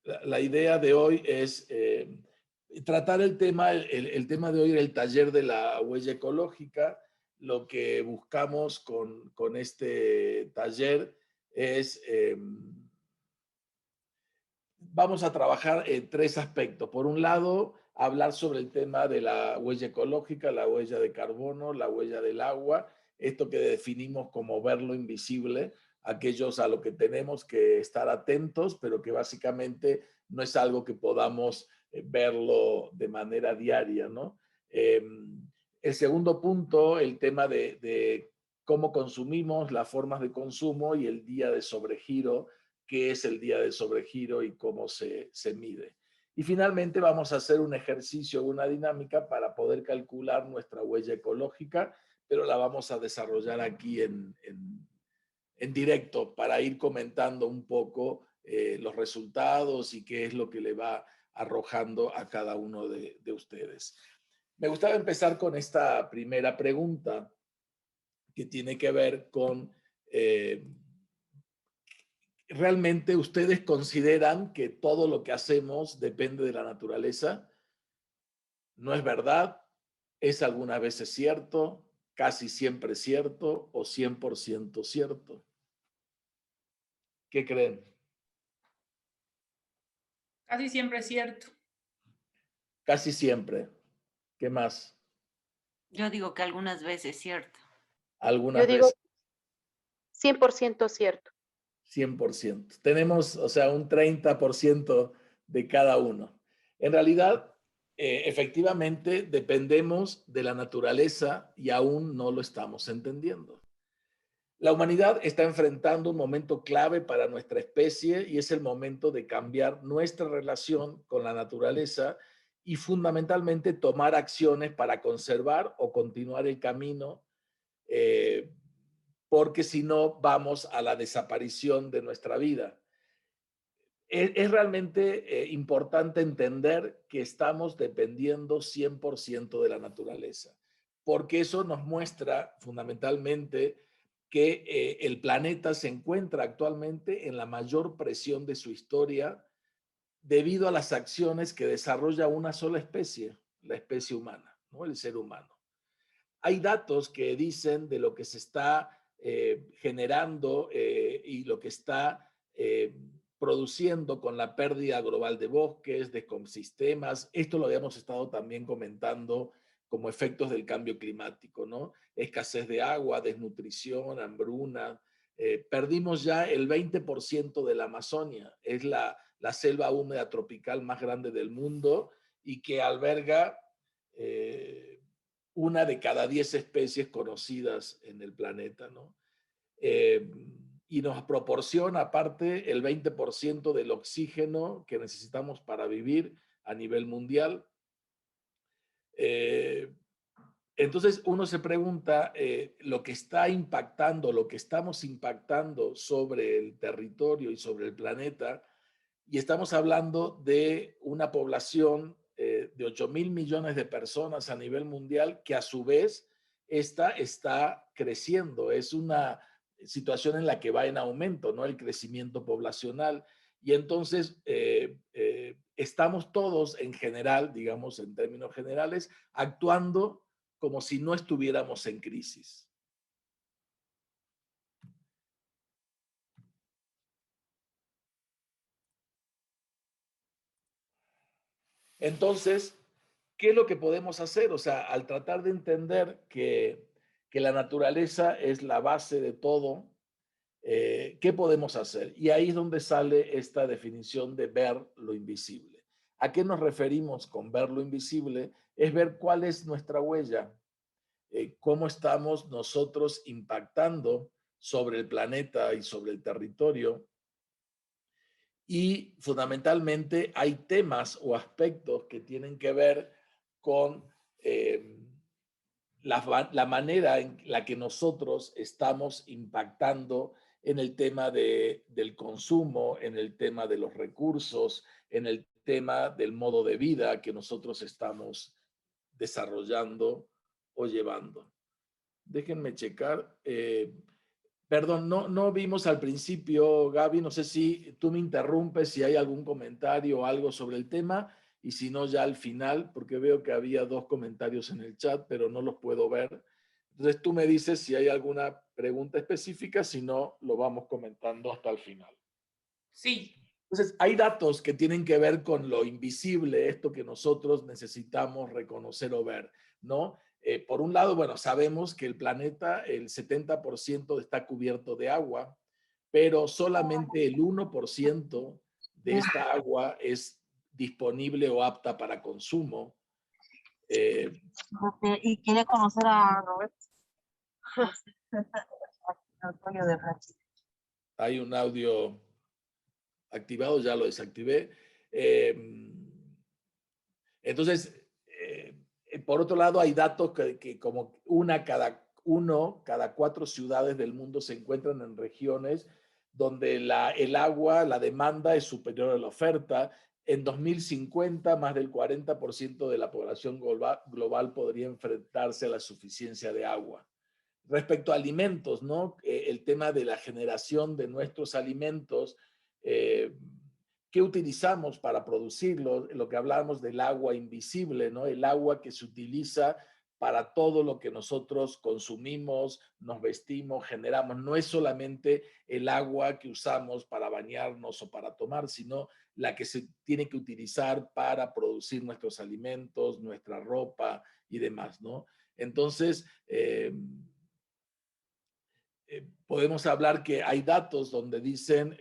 La idea de hoy es tratar el tema, el tema de hoy era el taller de la huella ecológica. Lo que buscamos con este taller es, vamos a trabajar en tres aspectos. Por un lado, hablar sobre el tema de la huella ecológica, la huella de carbono, la huella del agua, esto que definimos como ver lo invisible, aquellos a lo que tenemos que estar atentos, pero que básicamente no es algo que podamos verlo de manera diaria, ¿no? El segundo punto, el tema de cómo consumimos, las formas de consumo y el día de sobregiro, qué es el día de sobregiro y cómo se mide. Y finalmente vamos a hacer un ejercicio, una dinámica para poder calcular nuestra huella ecológica, pero la vamos a desarrollar aquí en directo para ir comentando un poco los resultados y qué es lo que le va arrojando a cada uno de ustedes. Me gustaba empezar con esta primera pregunta que tiene que ver con ¿realmente ustedes consideran que todo lo que hacemos depende de la naturaleza? ¿No es verdad? ¿Es algunas veces cierto? ¿Casi siempre cierto? ¿O 100% cierto? ¿Qué creen? Casi siempre es cierto. Casi siempre. ¿Qué más? Yo digo que algunas veces, ¿cierto? Yo Algunas digo veces 100% cierto. 100%. Tenemos, o sea, un 30% de cada uno. En realidad, efectivamente, dependemos de la naturaleza y aún no lo estamos entendiendo. La humanidad está enfrentando un momento clave para nuestra especie y es el momento de cambiar nuestra relación con la naturaleza y fundamentalmente tomar acciones para conservar o continuar el camino, eh, porque si no vamos a la desaparición de nuestra vida. Es realmente importante entender que estamos dependiendo 100% de la naturaleza, porque eso nos muestra fundamentalmente que el planeta se encuentra actualmente en la mayor presión de su historia debido a las acciones que desarrolla una sola especie, la especie humana, ¿no? El ser humano. Hay datos que dicen de lo que se está generando y lo que está produciendo con la pérdida global de bosques, de ecosistemas. Esto lo habíamos estado también comentando como efectos del cambio climático, ¿no? Escasez de agua, desnutrición, hambruna. Perdimos ya el 20% de la Amazonia. Es la selva húmeda tropical más grande del mundo y que alberga una de cada 10 especies conocidas en el planeta, ¿no? Y nos proporciona aparte el 20% del oxígeno que necesitamos para vivir a nivel mundial. Eh, entonces uno se pregunta, lo que está impactando, lo que estamos impactando sobre el territorio y sobre el planeta, y estamos hablando de una población de 8.000 millones de personas a nivel mundial que a su vez esta está creciendo. Es una situación en la que va en aumento, ¿no? El crecimiento poblacional. Y entonces estamos todos en general, digamos en términos generales, actuando como si no estuviéramos en crisis. Entonces, ¿qué es lo que podemos hacer? O sea, al tratar de entender que la naturaleza es la base de todo, ¿qué podemos hacer? Y ahí es donde sale esta definición de ver lo invisible. ¿A qué nos referimos con ver lo invisible? Es ver cuál es nuestra huella, cómo estamos nosotros impactando sobre el planeta y sobre el territorio. Y fundamentalmente hay temas o aspectos que tienen que ver con la manera en la que nosotros estamos impactando en el tema del consumo, en el tema de los recursos, en el tema del modo de vida que nosotros estamos desarrollando o llevando. Déjenme checar. Perdón, no vimos al principio, Gaby, no sé si tú me interrumpes, si hay algún comentario o algo sobre el tema, y si no, ya al final, porque veo que había dos comentarios en el chat, pero no los puedo ver. Entonces tú me dices si hay alguna pregunta específica, si no, lo vamos comentando hasta el final. Sí, Entonces, hay datos que tienen que ver con lo invisible, esto que nosotros necesitamos reconocer o ver, ¿no? Por un lado, bueno, sabemos que el planeta, el 70% está cubierto de agua, pero solamente el 1% de esta agua es disponible o apta para consumo. Y quiere conocer a Roberto. Antonio de Rachi. Hay un audio activado, ya lo desactivé. Entonces, por otro lado, hay datos que como cada 4 ciudades del mundo se encuentran en regiones donde el agua, la demanda es superior a la oferta. En 2050, más del 40% de la población global podría enfrentarse a la suficiencia de agua. Respecto a alimentos, ¿no? El tema de la generación de nuestros alimentos, ¿qué utilizamos para producirlo? Lo que hablábamos del agua invisible, ¿no? El agua que se utiliza para todo lo que nosotros consumimos, nos vestimos, generamos. No es solamente el agua que usamos para bañarnos o para tomar, sino la que se tiene que utilizar para producir nuestros alimentos, nuestra ropa y demás, ¿no? Entonces, podemos hablar que hay datos donde dicen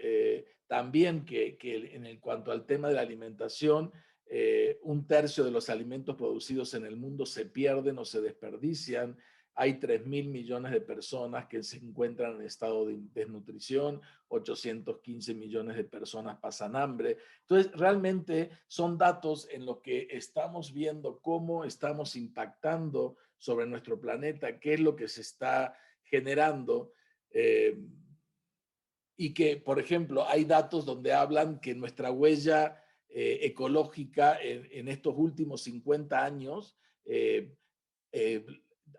también que en cuanto al tema de la alimentación, 1/3 de los alimentos producidos en el mundo se pierden o se desperdician. Hay 3.000 millones de personas que se encuentran en estado de desnutrición, 815 millones de personas pasan hambre. Entonces, realmente son datos en los que estamos viendo cómo estamos impactando sobre nuestro planeta, qué es lo que se está generando. Y que, por ejemplo, hay datos donde hablan que nuestra huella ecológica en estos últimos 50 años eh, eh,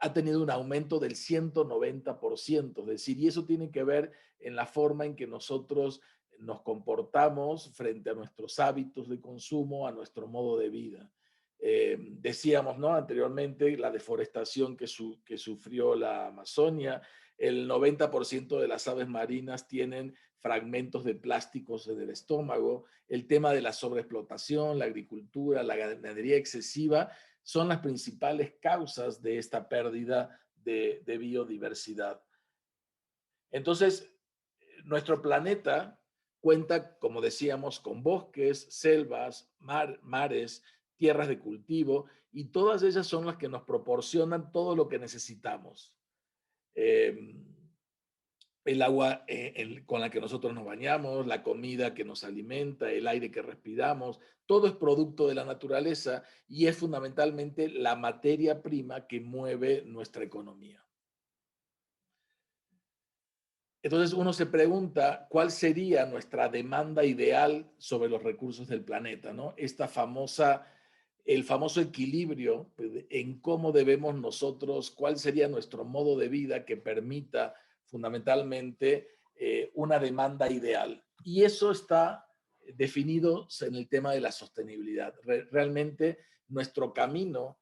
ha tenido un aumento del 190%, es decir, y eso tiene que ver en la forma en que nosotros nos comportamos frente a nuestros hábitos de consumo, a nuestro modo de vida. Decíamos, ¿no? Anteriormente, la deforestación que sufrió la Amazonia, el 90% de las aves marinas tienen fragmentos de plásticos en el estómago, el tema de la sobreexplotación, la agricultura, la ganadería excesiva, son las principales causas de esta pérdida de biodiversidad. Entonces, nuestro planeta cuenta, como decíamos, con bosques, selvas, mares, tierras de cultivo, y todas ellas son las que nos proporcionan todo lo que necesitamos. El agua con la que nosotros nos bañamos, la comida que nos alimenta, el aire que respiramos, todo es producto de la naturaleza y es fundamentalmente la materia prima que mueve nuestra economía. Entonces uno se pregunta cuál sería nuestra demanda ideal sobre los recursos del planeta, ¿no? El famoso equilibrio en cómo debemos nosotros, cuál sería nuestro modo de vida que permita fundamentalmente una demanda ideal. Y eso está definido en el tema de la sostenibilidad. Realmente nuestro camino,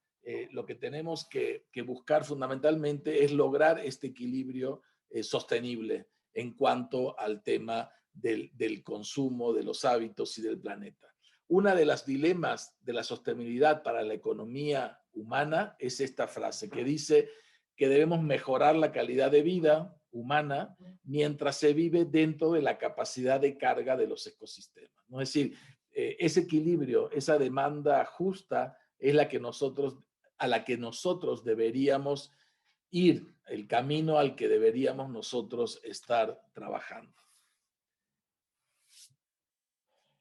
lo que tenemos que buscar fundamentalmente es lograr este equilibrio sostenible en cuanto al tema del consumo, de los hábitos y del planeta. Una de las dilemas de la sostenibilidad para la economía humana es esta frase que dice que debemos mejorar la calidad de vida humana mientras se vive dentro de la capacidad de carga de los ecosistemas, ¿no? Es decir, ese equilibrio, esa demanda justa es a la que nosotros deberíamos ir, el camino al que deberíamos nosotros estar trabajando.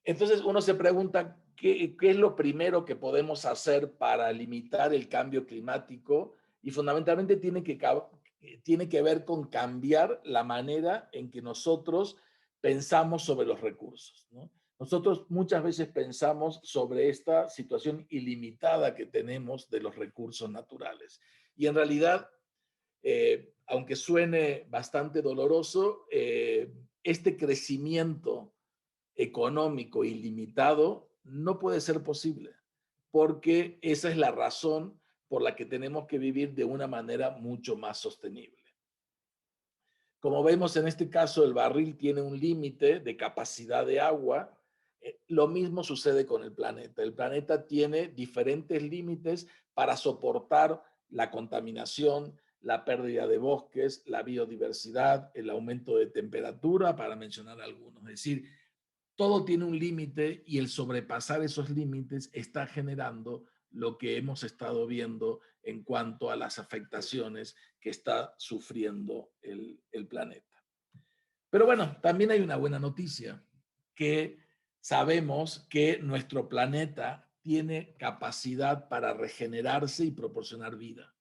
Entonces uno se pregunta, ¿qué es lo primero que podemos hacer para limitar el cambio climático? Y fundamentalmente tiene que ver con cambiar la manera en que nosotros pensamos sobre los recursos, ¿no? Nosotros muchas veces pensamos sobre esta situación ilimitada que tenemos de los recursos naturales. Y en realidad aunque suene bastante doloroso, este crecimiento económico ilimitado no puede ser posible, porque esa es la razón por la que tenemos que vivir de una manera mucho más sostenible. Como vemos en este caso, el barril tiene un límite de capacidad de agua. Lo mismo sucede con el planeta. El planeta tiene diferentes límites para soportar la contaminación, la pérdida de bosques, la biodiversidad, el aumento de temperatura, para mencionar algunos. Es decir, todo tiene un límite y el sobrepasar esos límites está generando lo que hemos estado viendo en cuanto a las afectaciones que está sufriendo el planeta. Pero bueno, también hay una buena noticia, que sabemos que nuestro planeta tiene capacidad para regenerarse y proporcionar vida.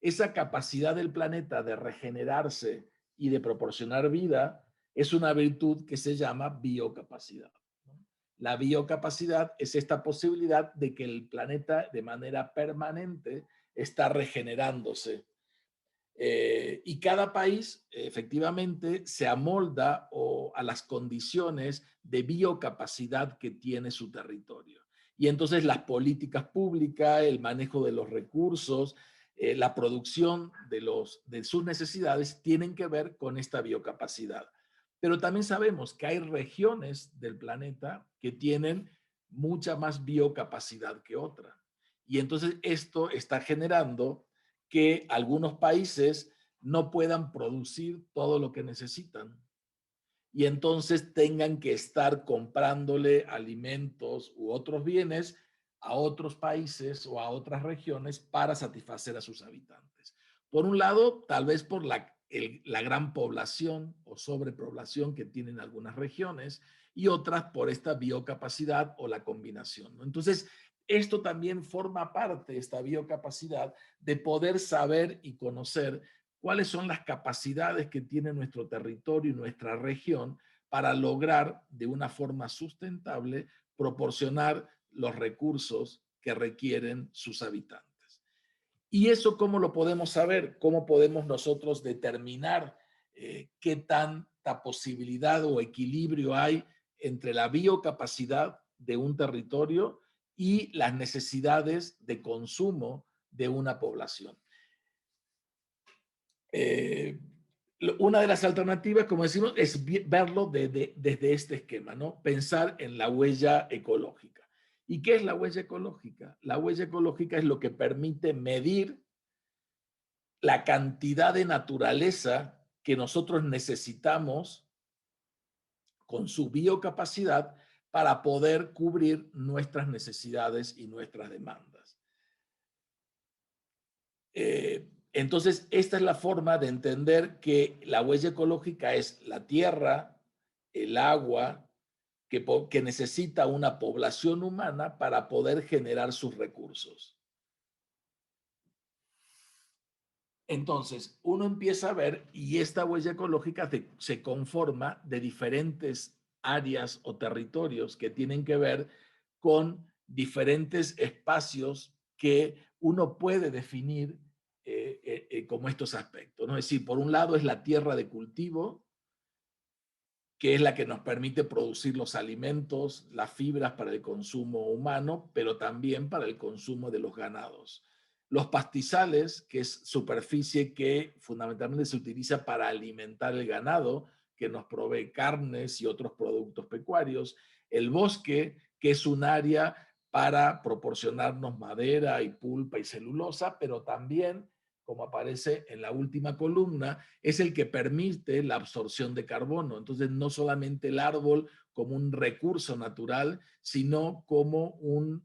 Esa capacidad del planeta de regenerarse y de proporcionar vida es una virtud que se llama biocapacidad. La biocapacidad es esta posibilidad de que el planeta de manera permanente está regenerándose. Y cada país efectivamente se amolda a las condiciones de biocapacidad que tiene su territorio. Y entonces las políticas públicas, el manejo de los recursos, la producción de sus necesidades tienen que ver con esta biocapacidad. Pero también sabemos que hay regiones del planeta que tienen mucha más biocapacidad que otra. Y entonces esto está generando que algunos países no puedan producir todo lo que necesitan. Y entonces tengan que estar comprándole alimentos u otros bienes a otros países o a otras regiones para satisfacer a sus habitantes. Por un lado, tal vez por la gran población o sobrepoblación que tienen algunas regiones y otras por esta biocapacidad o la combinación, ¿no? Entonces, esto también forma parte, esta biocapacidad, de poder saber y conocer cuáles son las capacidades que tiene nuestro territorio y nuestra región para lograr de una forma sustentable proporcionar los recursos que requieren sus habitantes. ¿Y eso cómo lo podemos saber? ¿Cómo podemos nosotros determinar qué tanta posibilidad o equilibrio hay entre la biocapacidad de un territorio y las necesidades de consumo de una población? Una de las alternativas, como decimos, es verlo desde este esquema, ¿no? Pensar en la huella ecológica. ¿Y qué es la huella ecológica? La huella ecológica es lo que permite medir la cantidad de naturaleza que nosotros necesitamos con su biocapacidad para poder cubrir nuestras necesidades y nuestras demandas. Entonces, esta es la forma de entender que la huella ecológica es la tierra, el agua, que necesita una población humana para poder generar sus recursos. Entonces, uno empieza a ver, y esta huella ecológica se conforma de diferentes áreas o territorios que tienen que ver con diferentes espacios que uno puede definir como estos aspectos, ¿no? Es decir, por un lado es la tierra de cultivo, que es la que nos permite producir los alimentos, las fibras para el consumo humano, pero también para el consumo de los ganados. Los pastizales, que es superficie que fundamentalmente se utiliza para alimentar el ganado, que nos provee carnes y otros productos pecuarios. El bosque, que es un área para proporcionarnos madera y pulpa y celulosa, pero también, como aparece en la última columna, es el que permite la absorción de carbono. Entonces, no solamente el árbol como un recurso natural, sino como un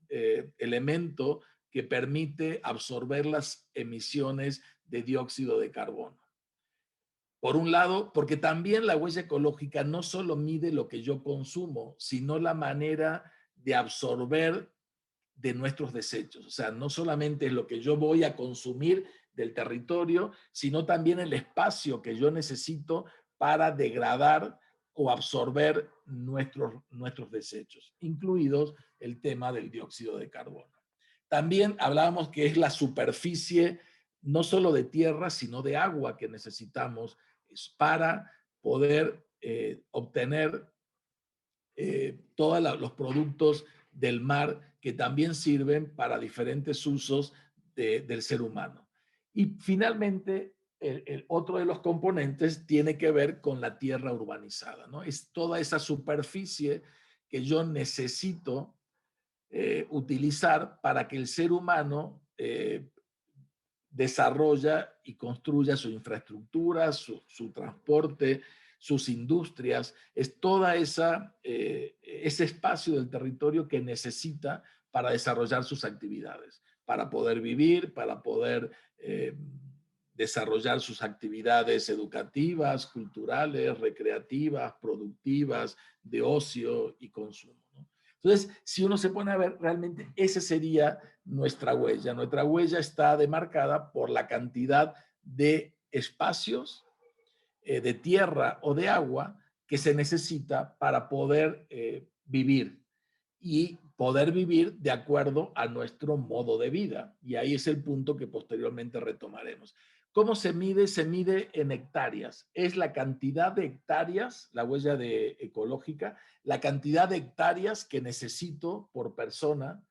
elemento que permite absorber las emisiones de dióxido de carbono. Por un lado, porque también la huella ecológica no solo mide lo que yo consumo, sino la manera de absorber de nuestros desechos. O sea, no solamente es lo que yo voy a consumir del territorio, sino también el espacio que yo necesito para degradar o absorber nuestros desechos, incluidos el tema del dióxido de carbono. También hablábamos que es la superficie no solo de tierra, sino de agua que necesitamos para poder obtener todos los productos del mar que también sirven para diferentes usos del ser humano. Y finalmente, el otro de los componentes tiene que ver con la tierra urbanizada, ¿no? Es toda esa superficie que yo necesito utilizar para que el ser humano desarrolla y construya su infraestructura, su transporte, sus industrias, es toda ese espacio del territorio que necesita para desarrollar sus actividades, para poder vivir, para poder desarrollar sus actividades educativas, culturales, recreativas, productivas, de ocio y consumo, ¿no? Entonces, si uno se pone a ver, realmente esa sería nuestra huella. Nuestra huella está demarcada por la cantidad de espacios de tierra o de agua que se necesita para poder vivir y poder vivir de acuerdo a nuestro modo de vida. Y ahí es el punto que posteriormente retomaremos. ¿Cómo se mide? Se mide en hectáreas. Es la cantidad de hectáreas, la huella ecológica, la cantidad de hectáreas que necesito por persona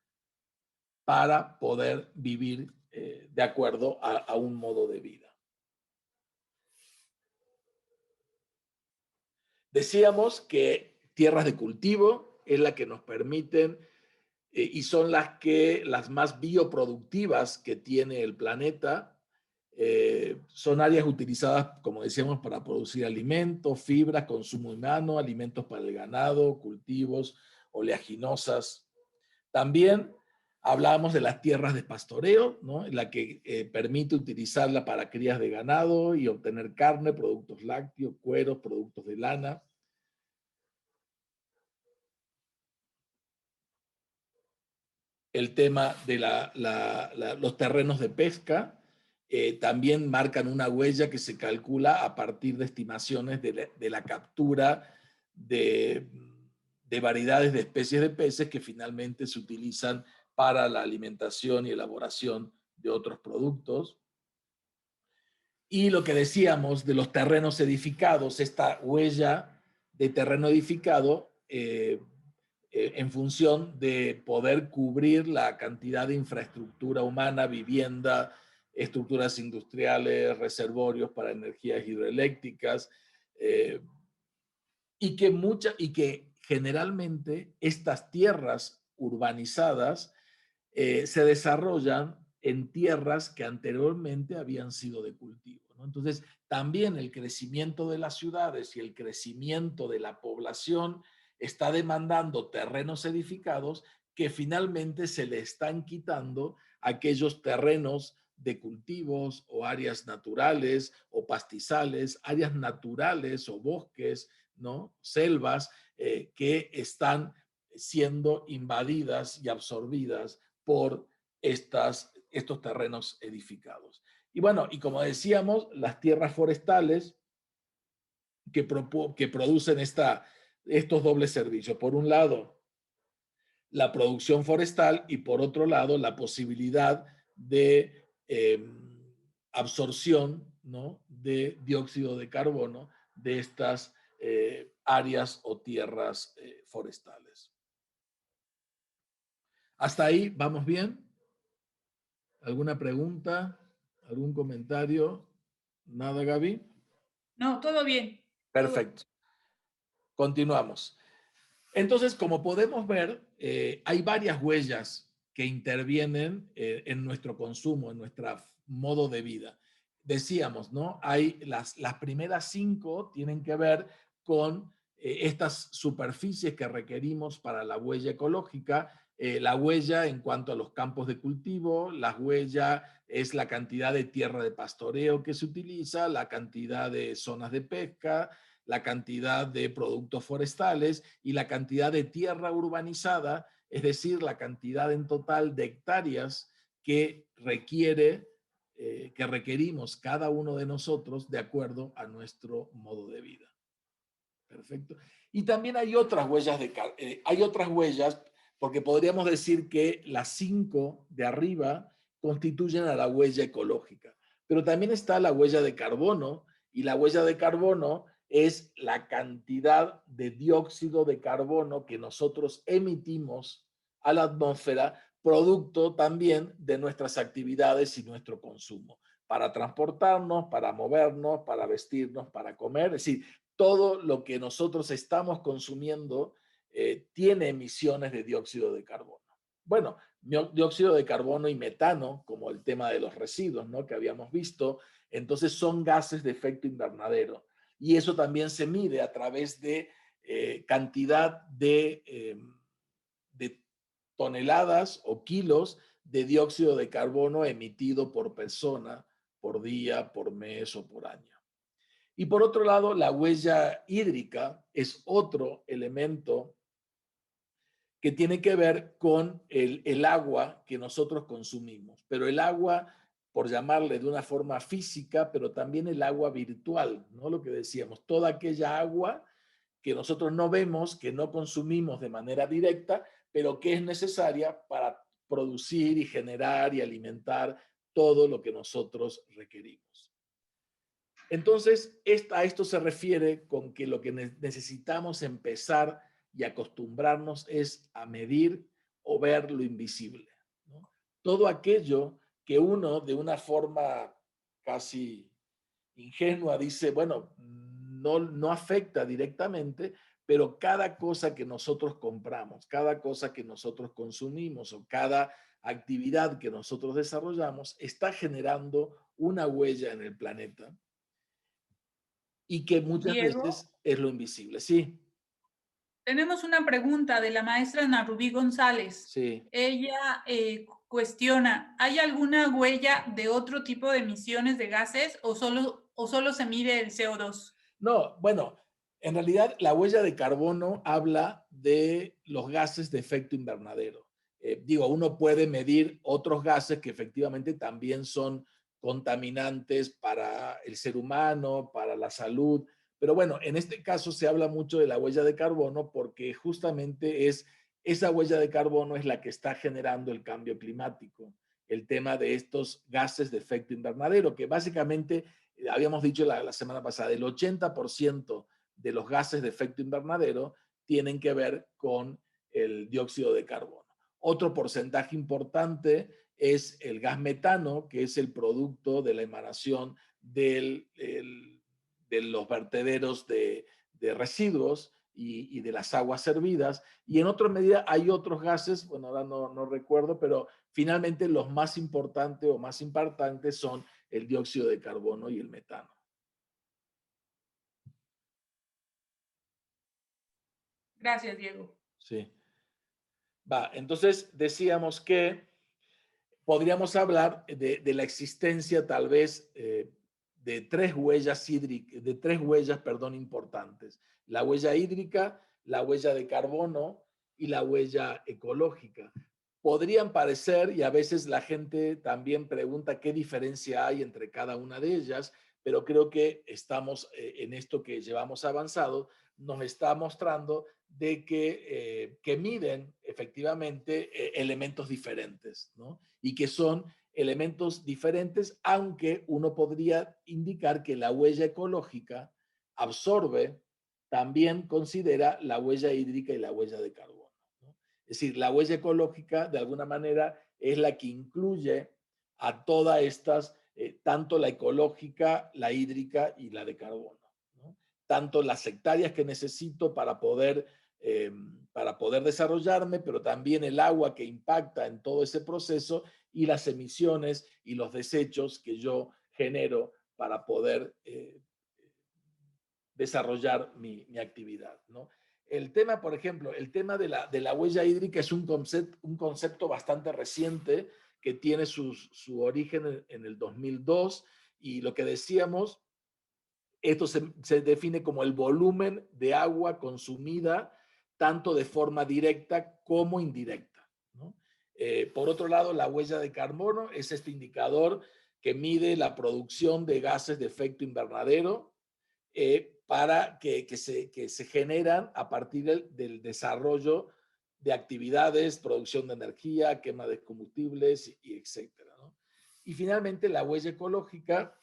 para poder vivir de acuerdo a un modo de vida. Decíamos que tierras de cultivo es la que nos permiten y son las más bioproductivas que tiene el planeta. Son áreas utilizadas, como decíamos, para producir alimentos, fibras, consumo humano, alimentos para el ganado, cultivos, oleaginosas. También hablábamos de las tierras de pastoreo, ¿no? La que permite utilizarla para crías de ganado y obtener carne, productos lácteos, cueros, productos de lana. El tema de los terrenos de pesca también marcan una huella que se calcula a partir de estimaciones de la captura de variedades de especies de peces que finalmente se utilizan para la alimentación y elaboración de otros productos. Y lo que decíamos de los terrenos edificados, esta huella de terreno edificado en función de poder cubrir la cantidad de infraestructura humana, vivienda, estructuras industriales, reservorios para energías hidroeléctricas, y que generalmente estas tierras urbanizadas se desarrollan en tierras que anteriormente habían sido de cultivo, ¿no? Entonces, también el crecimiento de las ciudades y el crecimiento de la población está demandando terrenos edificados que finalmente se le están quitando aquellos terrenos de cultivos o áreas naturales o pastizales, áreas naturales o bosques, ¿no? Selvas que están siendo invadidas y absorbidas por estos terrenos edificados. Y bueno, y como decíamos, las tierras forestales que producen estos dobles servicios. Por un lado, la producción forestal y por otro lado, la posibilidad de absorción, ¿no?, de dióxido de carbono de estas áreas o tierras forestales. ¿Hasta ahí vamos bien? ¿Alguna pregunta? ¿Algún comentario? ¿Nada, Gaby? No, todo bien. Perfecto. Continuamos. Entonces, como podemos ver, hay varias huellas que intervienen en nuestro consumo, en nuestro modo de vida. Decíamos, ¿no? Hay las primeras 5 tienen que ver con estas superficies que requerimos para la huella ecológica. La huella en cuanto a los campos de cultivo, la huella es la cantidad de tierra de pastoreo que se utiliza, la cantidad de zonas de pesca, la cantidad de productos forestales y la cantidad de tierra urbanizada, es decir, la cantidad en total de hectáreas que requerimos cada uno de nosotros de acuerdo a nuestro modo de vida. Perfecto. Y también hay otras huellas, porque podríamos decir que las 5 de arriba constituyen a la huella ecológica. Pero también está la huella de carbono, y la huella de carbono es la cantidad de dióxido de carbono que nosotros emitimos a la atmósfera, producto también de nuestras actividades y nuestro consumo, para transportarnos, para movernos, para vestirnos, para comer. Es decir, todo lo que nosotros estamos consumiendo tiene emisiones de dióxido de carbono. Bueno, dióxido de carbono y metano, como el tema de los residuos, ¿no?, que habíamos visto, entonces son gases de efecto invernadero. Y eso también se mide a través de cantidad de toneladas o kilos de dióxido de carbono emitido por persona, por día, por mes o por año. Y por otro lado, la huella hídrica es otro elemento que tiene que ver con el agua que nosotros consumimos, pero el agua, por llamarle de una forma física, pero también el agua virtual, ¿no? Lo que decíamos, toda aquella agua que nosotros no vemos, que no consumimos de manera directa, pero que es necesaria para producir y generar y alimentar todo lo que nosotros requerimos. Entonces, a esto se refiere con que lo que necesitamos empezar y acostumbrarnos es a medir o ver lo invisible, ¿no? Todo aquello que uno de una forma casi ingenua dice, bueno, no afecta directamente, pero cada cosa que nosotros compramos, cada cosa que nosotros consumimos o cada actividad que nosotros desarrollamos está generando una huella en el planeta y que muchas Diego, veces es lo invisible. Sí, tenemos una pregunta de la maestra Ana Rubí González. sí. Ella cuestiona, ¿hay alguna huella de otro tipo de emisiones de gases o solo se mide el CO2? No, bueno, en realidad la huella de carbono habla de los gases de efecto invernadero. Digo, uno puede medir otros gases que efectivamente también son contaminantes para el ser humano, para la salud, pero bueno, en este caso se habla mucho de la huella de carbono porque justamente esa huella de carbono es la que está generando el cambio climático, el tema de estos gases de efecto invernadero, que básicamente habíamos dicho la semana pasada, el 80% de los gases de efecto invernadero tienen que ver con el dióxido de carbono. Otro porcentaje importante es el gas metano, que es el producto de la emanación de los vertederos de residuos y de las aguas servidas. Y en otra medida hay otros gases, bueno, ahora no recuerdo, pero finalmente los más importantes o más impactantes son el dióxido de carbono y el metano. Gracias, Diego. Sí. Va, entonces decíamos que podríamos hablar de la existencia tal vez de tres huellas hídricas, de tres huellas, perdón, importantes. La huella hídrica, la huella de carbono y la huella ecológica. Podrían parecer, y a veces la gente también pregunta qué diferencia hay entre cada una de ellas, pero creo que estamos en esto que llevamos avanzado, nos está mostrando de que miden efectivamente elementos diferentes, ¿no? Y que son elementos diferentes, aunque uno podría indicar que la huella ecológica absorbe, también considera la huella hídrica y la huella de carbono, ¿no? Es decir, la huella ecológica de alguna manera es la que incluye a todas estas, tanto la ecológica, la hídrica y la de carbono, ¿no? Tanto las hectáreas que necesito para poder desarrollarme, pero también el agua que impacta en todo ese proceso y las emisiones y los desechos que yo genero para poder desarrollar mi actividad, ¿no? El tema, por ejemplo, el tema de la huella hídrica es un concepto bastante reciente que tiene su origen en el 2002 y lo que decíamos, esto se define como el volumen de agua consumida tanto de forma directa como indirecta, ¿no? Por otro lado, la huella de carbono es este indicador que mide la producción de gases de efecto invernadero para que se generan a partir del desarrollo de actividades, producción de energía, quema de combustibles y etcétera, ¿no? Y finalmente la huella ecológica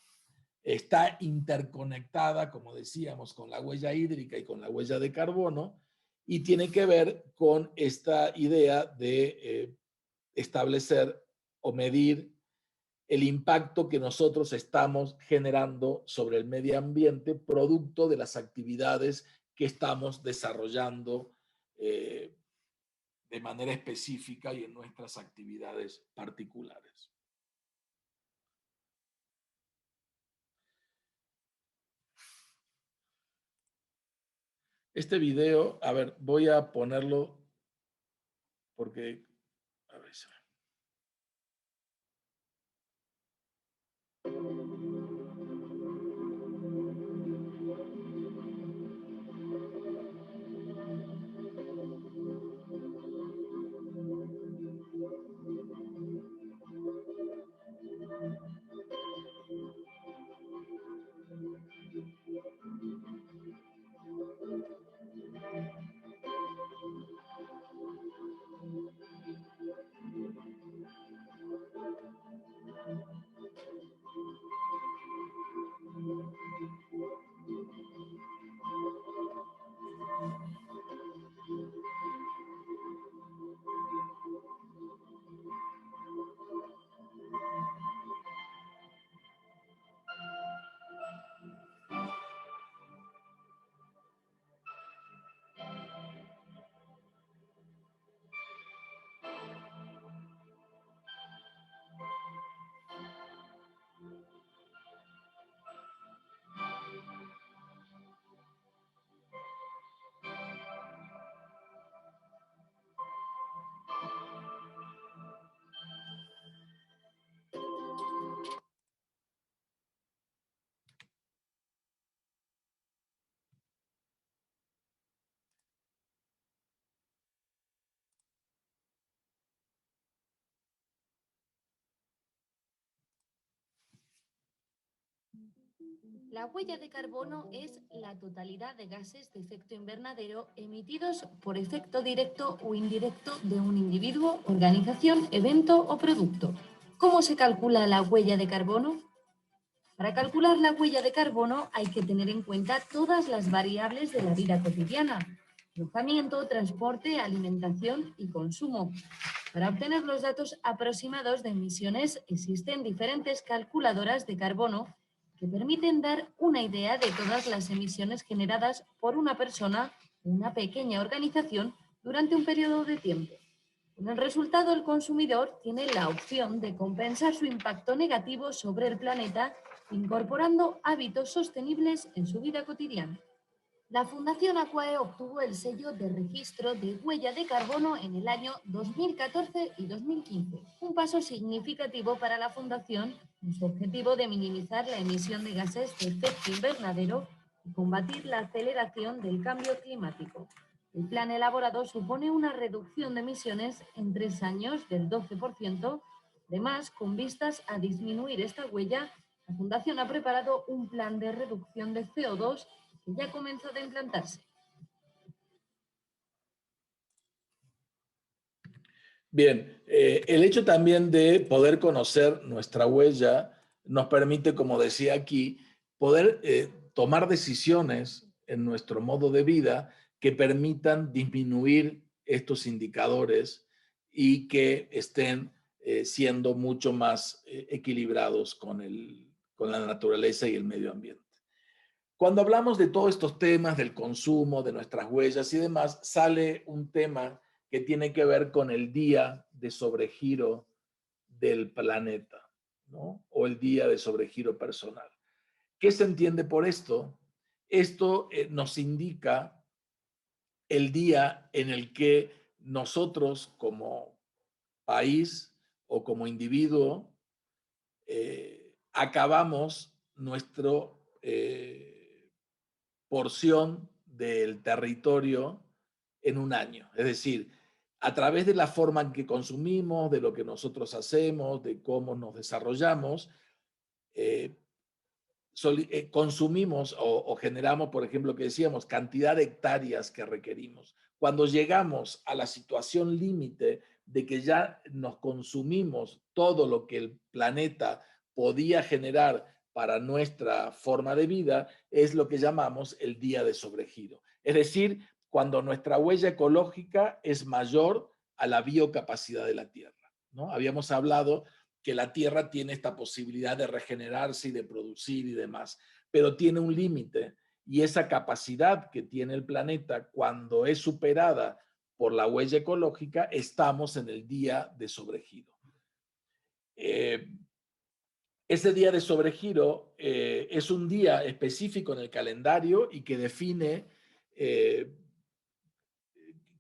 está interconectada, como decíamos, con la huella hídrica y con la huella de carbono, y tiene que ver con esta idea de establecer o medir el impacto que nosotros estamos generando sobre el medio ambiente producto de las actividades que estamos desarrollando de manera específica y en nuestras actividades particulares. Este video, a ver, voy a ponerlo porque, a ver, La huella de carbono es la totalidad de gases de efecto invernadero emitidos por efecto directo o indirecto de un individuo, organización, evento o producto. ¿Cómo se calcula la huella de carbono? Para calcular la huella de carbono hay que tener en cuenta todas las variables de la vida cotidiana: alojamiento, transporte, alimentación y consumo. Para obtener los datos aproximados de emisiones existen diferentes calculadoras de carbono que permiten dar una idea de todas las emisiones generadas por una persona o una pequeña organización durante un periodo de tiempo. Con el resultado, el consumidor tiene la opción de compensar su impacto negativo sobre el planeta incorporando hábitos sostenibles en su vida cotidiana. La Fundación Aquae obtuvo el sello de registro de huella de carbono en el año 2014 y 2015, un paso significativo para la Fundación en su objetivo de minimizar la emisión de gases de efecto invernadero y combatir la aceleración del cambio climático. El plan elaborado supone una reducción de emisiones en 3 años del 12%. Además, con vistas a disminuir esta huella, la Fundación ha preparado un plan de reducción de CO2 que ya ha comenzado a implantarse. bien, el hecho también de poder conocer nuestra huella nos permite, como decía aquí, poder tomar decisiones en nuestro modo de vida que permitan disminuir estos indicadores y que estén siendo mucho más equilibrados con la naturaleza y el medio ambiente. Cuando hablamos de todos estos temas, del consumo, de nuestras huellas y demás, sale un tema que tiene que ver con el día de sobregiro del planeta, ¿no? O el día de sobregiro personal. ¿Qué se entiende por esto? Esto nos indica el día en el que nosotros como país o como individuo acabamos nuestro porción del territorio en un año. Es decir, a través de la forma en que consumimos, de lo que nosotros hacemos, de cómo nos desarrollamos, consumimos o generamos, por ejemplo, que decíamos, cantidad de hectáreas que requerimos. Cuando llegamos a la situación límite de que ya nos consumimos todo lo que el planeta podía generar para nuestra forma de vida, es lo que llamamos el día de sobregiro. Es decir, cuando nuestra huella ecológica es mayor a la biocapacidad de la Tierra, ¿no? Habíamos hablado que la Tierra tiene esta posibilidad de regenerarse y de producir y demás, pero tiene un límite, y esa capacidad que tiene el planeta cuando es superada por la huella ecológica, estamos en el día de sobregiro. Ese día de sobregiro es un día específico en el calendario y que define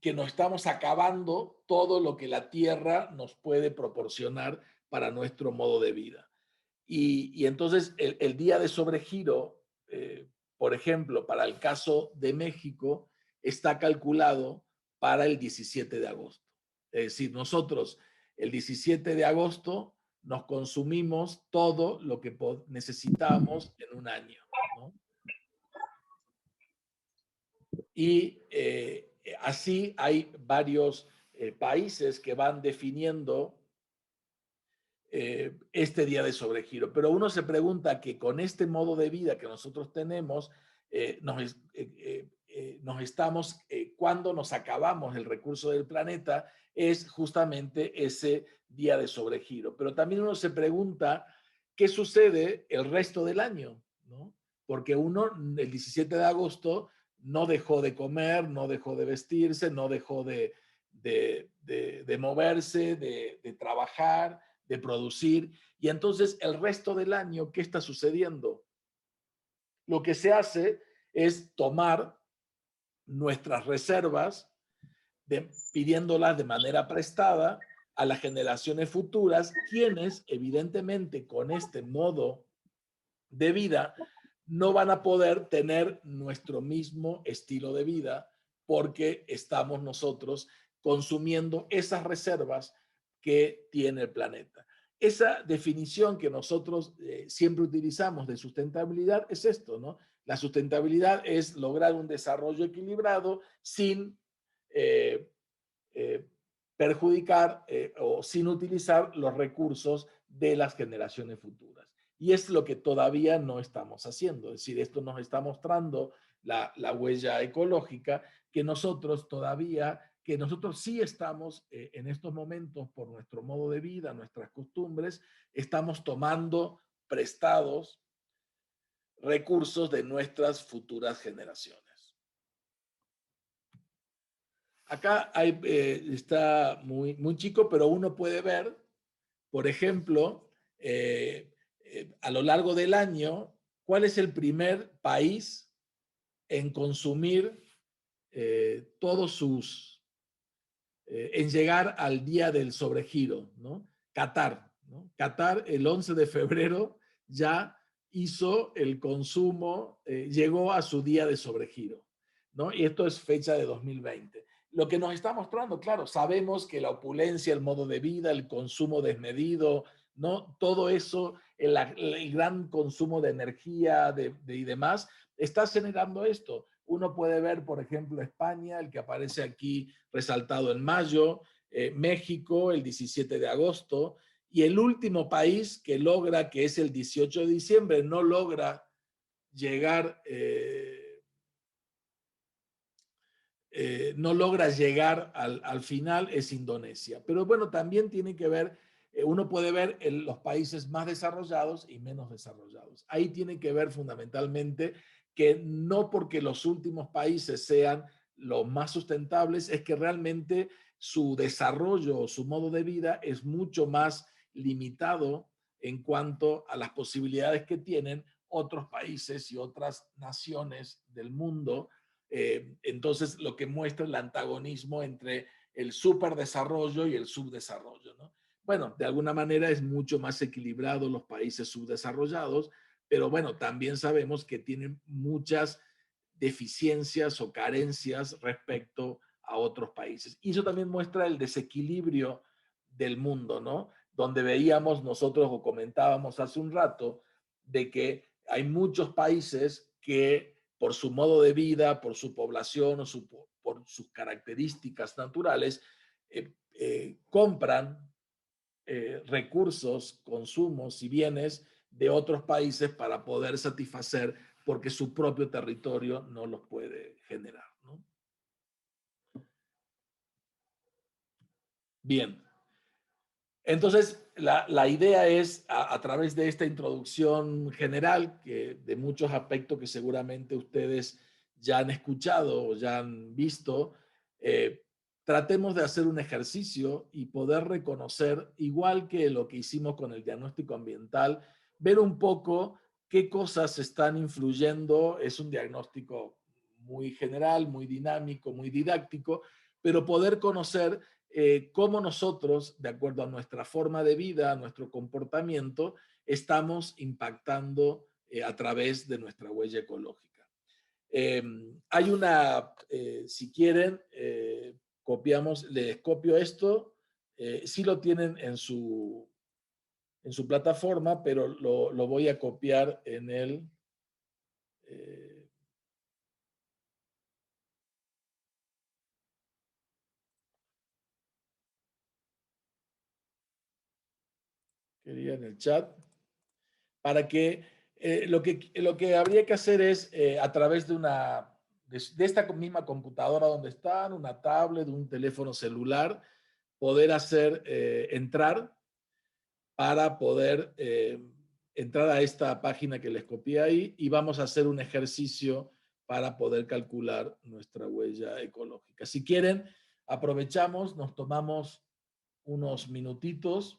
que nos estamos acabando todo lo que la Tierra nos puede proporcionar para nuestro modo de vida. Y entonces el día de sobregiro, por ejemplo, para el caso de México, está calculado para el 17 de agosto. Es decir, nosotros el 17 de agosto nos consumimos todo lo que necesitamos en un año, ¿no? Y así hay varios países que van definiendo este día de sobregiro. Pero uno se pregunta que con este modo de vida que nosotros tenemos, nos estamos, cuando nos acabamos el recurso del planeta, es justamente ese día de sobregiro. Pero también uno se pregunta qué sucede el resto del año, ¿no? Porque uno, el 17 de agosto, no dejó de comer, no dejó de vestirse, no dejó de moverse, de trabajar, de producir. Y entonces el resto del año, ¿qué está sucediendo? Lo que se hace es tomar nuestras reservas, pidiéndolas de manera prestada a las generaciones futuras, quienes evidentemente con este modo de vida no van a poder tener nuestro mismo estilo de vida porque estamos nosotros consumiendo esas reservas que tiene el planeta. Esa definición que nosotros siempre utilizamos de sustentabilidad es esto, ¿no? La sustentabilidad es lograr un desarrollo equilibrado sin perjudicar o sin utilizar los recursos de las generaciones futuras. Y es lo que todavía no estamos haciendo. Es decir, esto nos está mostrando la huella ecológica que nosotros todavía, que nosotros sí estamos en estos momentos por nuestro modo de vida, nuestras costumbres, estamos tomando prestados recursos de nuestras futuras generaciones. Acá está muy chico, pero uno puede ver, por ejemplo, a lo largo del año, cuál es el primer país en consumir todos sus, en llegar al día del sobregiro, ¿no? Qatar, ¿no? Qatar el 11 de febrero ya hizo el consumo, llegó a su día de sobregiro, ¿no? Y esto es fecha de 2020. Lo que nos está mostrando, claro, sabemos que la opulencia, el modo de vida, el consumo desmedido, ¿no? Todo eso, el gran consumo de energía y demás, está generando esto. Uno puede ver, por ejemplo, España, el que aparece aquí resaltado en mayo, México, el 17 de agosto, y el último país que logra, que es el 18 de diciembre, no logra llegar, no logra llegar al final, es Indonesia. Pero bueno, también tiene que ver, uno puede ver los países más desarrollados y menos desarrollados. Ahí tiene que ver fundamentalmente que no porque los últimos países sean los más sustentables, es que realmente su desarrollo o su modo de vida es mucho más limitado en cuanto a las posibilidades que tienen otros países y otras naciones del mundo. Entonces, lo que muestra el antagonismo entre el superdesarrollo y el subdesarrollo, ¿no? Bueno, de alguna manera es mucho más equilibrado los países subdesarrollados, pero bueno, también sabemos que tienen muchas deficiencias o carencias respecto a otros países. Y eso también muestra el desequilibrio del mundo, ¿no? Donde veíamos nosotros o comentábamos hace un rato de que hay muchos países que por su modo de vida, por su población o por sus características naturales, compran recursos, consumos y bienes de otros países para poder satisfacer porque su propio territorio no los puede generar, ¿no? Bien. Entonces, la idea es, a través de esta introducción general, que de muchos aspectos que seguramente ustedes ya han escuchado o ya han visto, tratemos de hacer un ejercicio y poder reconocer, igual que lo que hicimos con el diagnóstico ambiental, ver un poco qué cosas están influyendo. Es un diagnóstico muy general, muy dinámico, muy didáctico, pero poder conocer cómo nosotros, de acuerdo a nuestra forma de vida, a nuestro comportamiento, estamos impactando a través de nuestra huella ecológica. Hay una, si quieren, copiamos, les copio esto, sí lo tienen en su plataforma, pero lo voy a copiar en el... quería en el chat, para que lo que habría que hacer es a través de esta misma computadora donde están, una tablet, un teléfono celular, poder hacer entrar para poder entrar a esta página que les copié ahí y vamos a hacer un ejercicio para poder calcular nuestra huella ecológica. Si quieren, aprovechamos, nos tomamos unos minutitos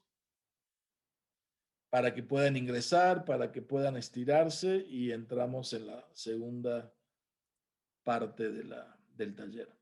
para que puedan ingresar, para que puedan estirarse y entramos en la segunda parte del taller.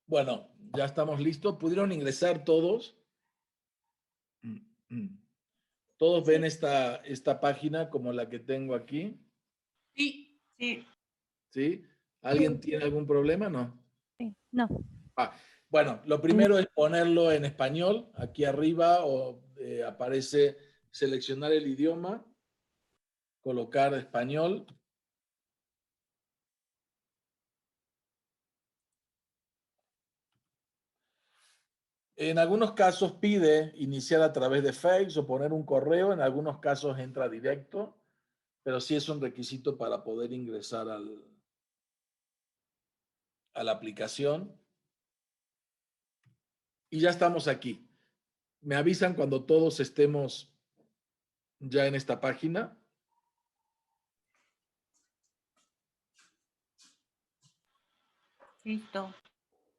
Bueno, ya estamos listos. ¿Pudieron ingresar todos? ¿Todos ven esta página como la que tengo aquí? Sí. Sí, ¿Sí? ¿Alguien tiene algún problema? No. sí, no. Bueno, lo primero es ponerlo en español. Aquí arriba aparece seleccionar el idioma, colocar español. En algunos casos pide iniciar a través de fax o poner un correo, en algunos casos entra directo, pero sí es un requisito para poder ingresar a la aplicación. Y ya estamos aquí. Me avisan cuando todos estemos ya en esta página. Listo.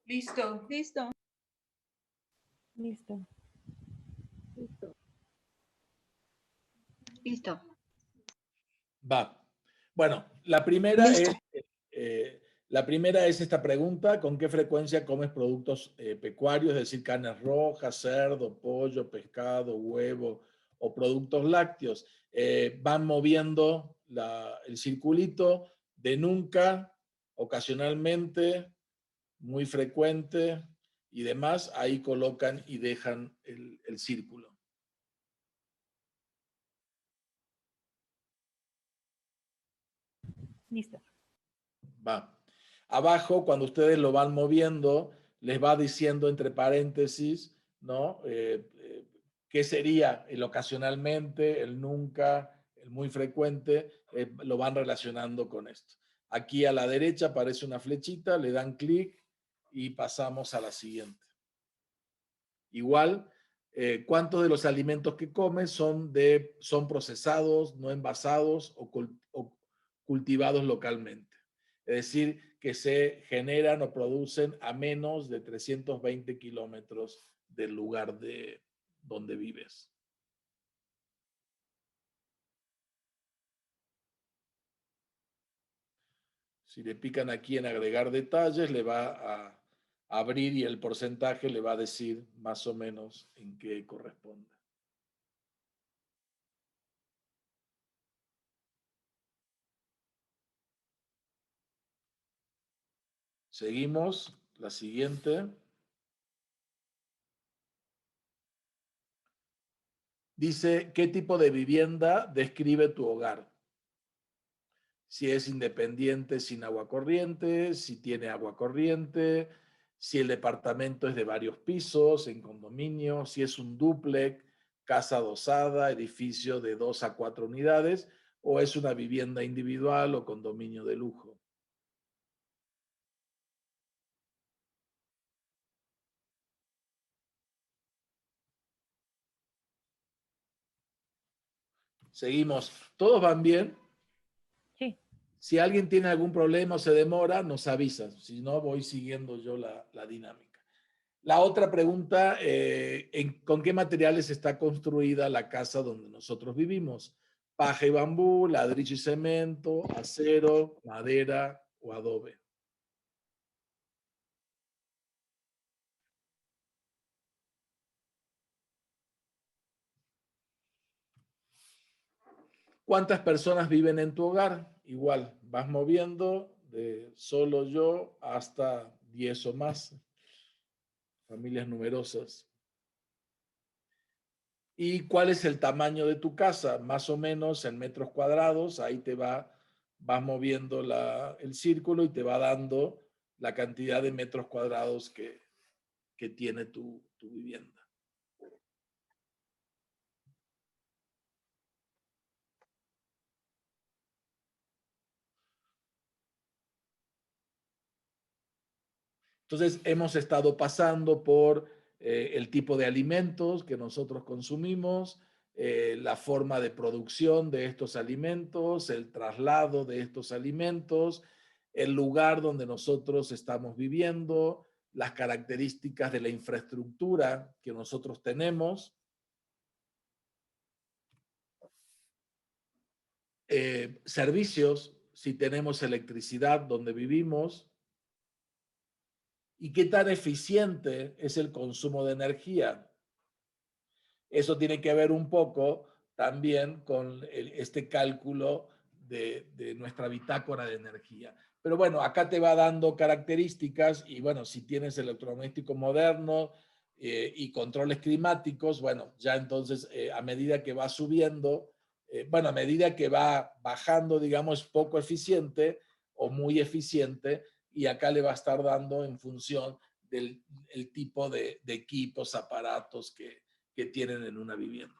Listo. Listo. Listo. Listo. Va. Bueno, la primera es esta pregunta: ¿con qué frecuencia comes productos pecuarios, es decir, carnes rojas, cerdo, pollo, pescado, huevo o productos lácteos? Van moviendo el circulito de nunca, ocasionalmente, muy frecuente y demás. Ahí colocan y dejan el círculo. Listo. Va. Abajo, cuando ustedes lo van moviendo, les va diciendo entre paréntesis, ¿no? ¿Qué sería el ocasionalmente, el nunca, el muy frecuente? Lo van relacionando con esto. Aquí a la derecha aparece una flechita, le dan clic y pasamos a la siguiente. Igual, ¿cuántos de los alimentos que comes son procesados, no envasados o cultivados localmente? Es decir, que se generan o producen a menos de 320 kilómetros del lugar donde vives. Si le pican aquí en agregar detalles, le va a abrir y el porcentaje le va a decir más o menos en qué corresponde. Seguimos, la siguiente. Dice, ¿qué tipo de vivienda describe tu hogar? Si es independiente sin agua corriente, si tiene agua corriente, si el departamento es de varios pisos, en condominio, si es un dúplex, casa adosada, edificio de 2 a 4 unidades, o es una vivienda individual o condominio de lujo. Seguimos. ¿Todos van bien? Sí. Si alguien tiene algún problema o se demora, nos avisa. Si no, voy siguiendo yo la dinámica. La otra pregunta, ¿con qué materiales está construida la casa donde nosotros vivimos? Paja y bambú, ladrillo y cemento, acero, madera o adobe. ¿Cuántas personas viven en tu hogar? Igual, vas moviendo de solo yo hasta 10 o más, familias numerosas. ¿Y cuál es el tamaño de tu casa? Más o menos en metros cuadrados, ahí vas moviendo el círculo y te va dando la cantidad de metros cuadrados que tiene tu vivienda. Entonces, hemos estado pasando por el tipo de alimentos que nosotros consumimos, la forma de producción de estos alimentos, el traslado de estos alimentos, el lugar donde nosotros estamos viviendo, las características de la infraestructura que nosotros tenemos, servicios, si tenemos electricidad donde vivimos, y qué tan eficiente es el consumo de energía. Eso tiene que ver un poco también con este cálculo de nuestra bitácora de energía. Pero bueno, acá te va dando características y bueno, si tienes electrodoméstico moderno y controles climáticos, bueno, ya entonces a medida que va subiendo, bueno, a medida que va bajando, digamos, poco eficiente o muy eficiente, y acá le va a estar dando en función del el tipo de equipos, aparatos que tienen en una vivienda.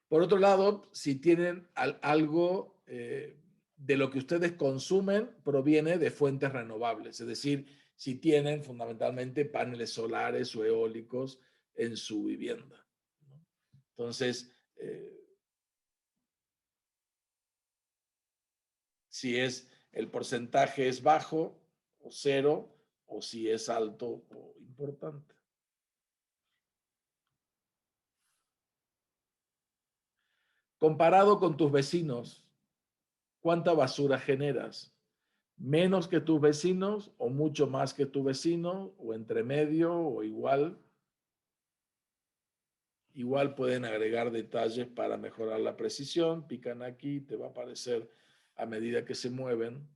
Por otro lado, si tienen algo de lo que ustedes consumen proviene de fuentes renovables, es decir, si tienen fundamentalmente paneles solares o eólicos en su vivienda, ¿no? Entonces, si el porcentaje es bajo o cero, o si es alto o importante. Comparado con tus vecinos, ¿cuánta basura generas? ¿Menos que tus vecinos o mucho más que tu vecino o entre medio o igual? Igual pueden agregar detalles para mejorar la precisión. Pican aquí, te va a aparecer a medida que se mueven.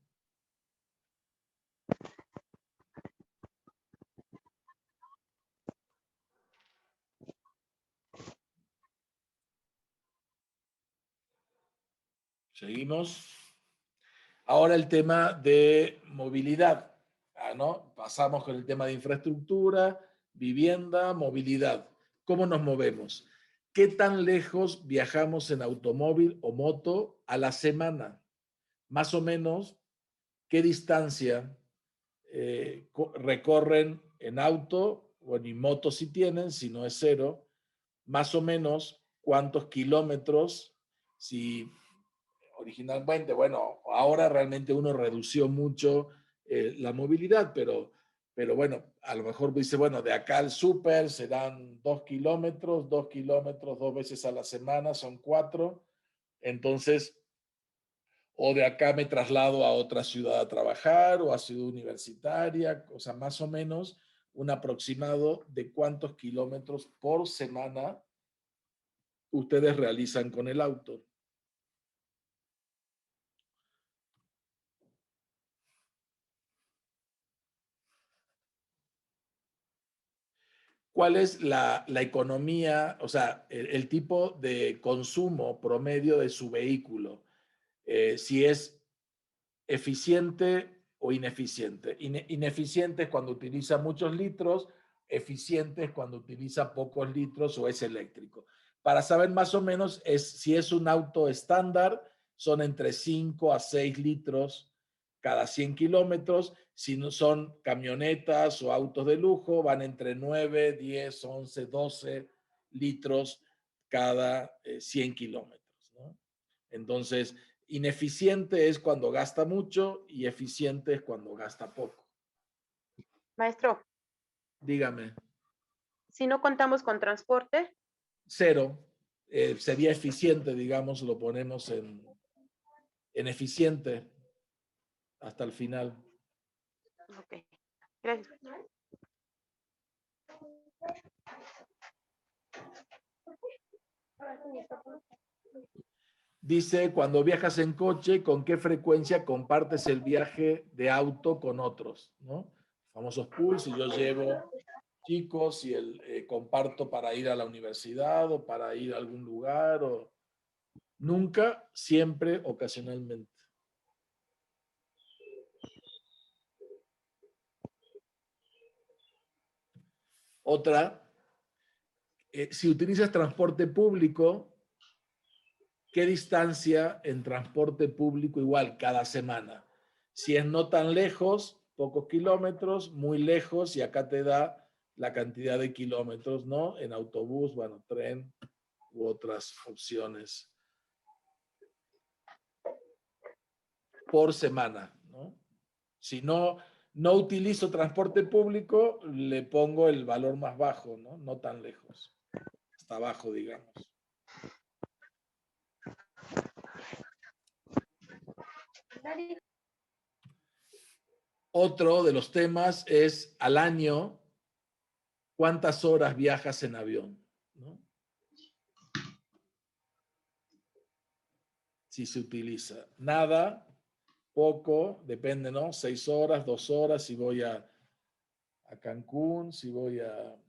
Seguimos. Ahora el tema de movilidad, ¿no? Pasamos con el tema de infraestructura, vivienda, movilidad. ¿Cómo nos movemos? ¿Qué tan lejos viajamos en automóvil o moto a la semana? Más o menos, ¿qué distancia recorren en auto o en moto si tienen, si no es cero? Más o menos, ¿cuántos kilómetros? Si originalmente, bueno, ahora realmente uno redució mucho la movilidad, pero bueno, a lo mejor dice, bueno, de acá al súper serán 2 kilómetros, 2 kilómetros 2 veces a la semana, son 4. Entonces, o de acá me traslado a otra ciudad a trabajar o a ciudad universitaria, o sea, más o menos un aproximado de cuántos kilómetros por semana ustedes realizan con el auto. ¿Cuál es la economía, o sea, el tipo de consumo promedio de su vehículo? Si es eficiente o ineficiente. Ineficiente es cuando utiliza muchos litros, eficiente es cuando utiliza pocos litros o es eléctrico. Para saber más o menos si es un auto estándar, son entre 5 a 6 litros cada 100 kilómetros. Si no son camionetas o autos de lujo, van entre 9, 10, 11, 12 litros cada 100 kilómetros, ¿no? Entonces, ineficiente es cuando gasta mucho y eficiente es cuando gasta poco. Maestro, Dígame. si no contamos con transporte, Cero. Sería eficiente, digamos, lo ponemos en eficiente hasta el final. ok. Gracias. Dice, cuando viajas en coche, ¿con qué frecuencia compartes el viaje de auto con otros? ¿No? Famosos pools, si yo llevo chicos y comparto para ir a la universidad o para ir a algún lugar, o nunca, siempre, ocasionalmente. Otra, si utilizas transporte público, ¿qué distancia en transporte público igual cada semana? Si es no tan lejos, pocos kilómetros, muy lejos, y acá te da la cantidad de kilómetros, ¿no? En autobús, bueno, tren u otras opciones por semana, ¿no? Si no utilizo transporte público, le pongo el valor más bajo, ¿no? No tan lejos, hasta abajo, digamos. Otro de los temas es al año, ¿cuántas horas viajas en avión? ¿No? Si se utiliza. Nada, poco, depende, ¿no? 6 horas, 2 horas, si voy a Cancún, si voy a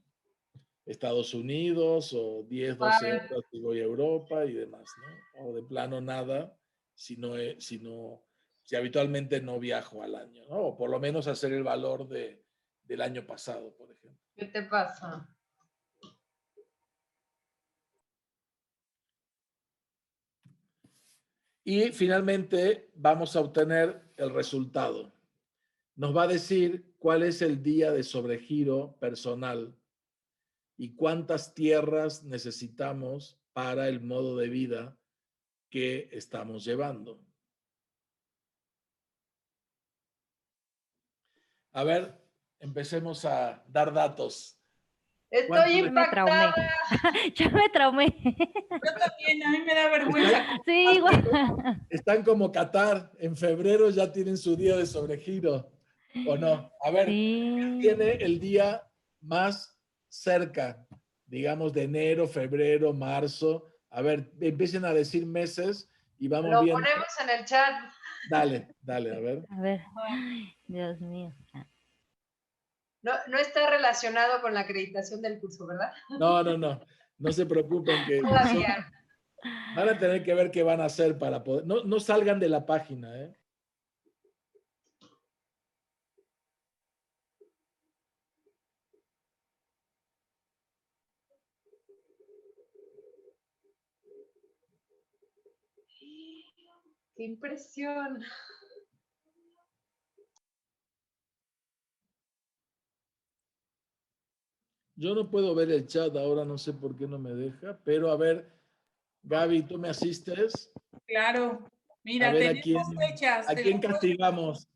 Estados Unidos, o 10, 12 horas si voy a Europa y demás, ¿no? O de plano nada, si no si habitualmente no viajo al año, ¿no? O por lo menos hacer el valor del año pasado, por ejemplo. ¿Qué te pasa? Y finalmente vamos a obtener el resultado. Nos va a decir cuál es el día de sobregiro personal y cuántas tierras necesitamos para el modo de vida que estamos llevando. A ver, empecemos a dar datos. Estoy Ya me traumé. impactada. Ya me traumé. Yo también, a mí me da vergüenza. Sí, igual. Están como Qatar, en febrero ya tienen su día de sobregiro, ¿o no? A ver, Sí. tiene el día más cerca, digamos de enero, febrero, marzo. A ver, empiecen a decir meses y vamos Lo viendo. ponemos en el chat. Dale, dale, a ver. A ver. Ay, Dios mío. No está relacionado con la acreditación del curso, ¿verdad? No, no, no. No se preocupen que Todavía. van a tener que ver qué van a hacer para poder. No, no salgan de la página, ¿eh? ¡Qué impresión! Yo no puedo ver el chat ahora, no sé por qué no me deja, pero a ver, Gaby, ¿tú me asistes? Claro. A Mira, ver, tenemos fechas. ¿a te quién lo puedo- castigamos?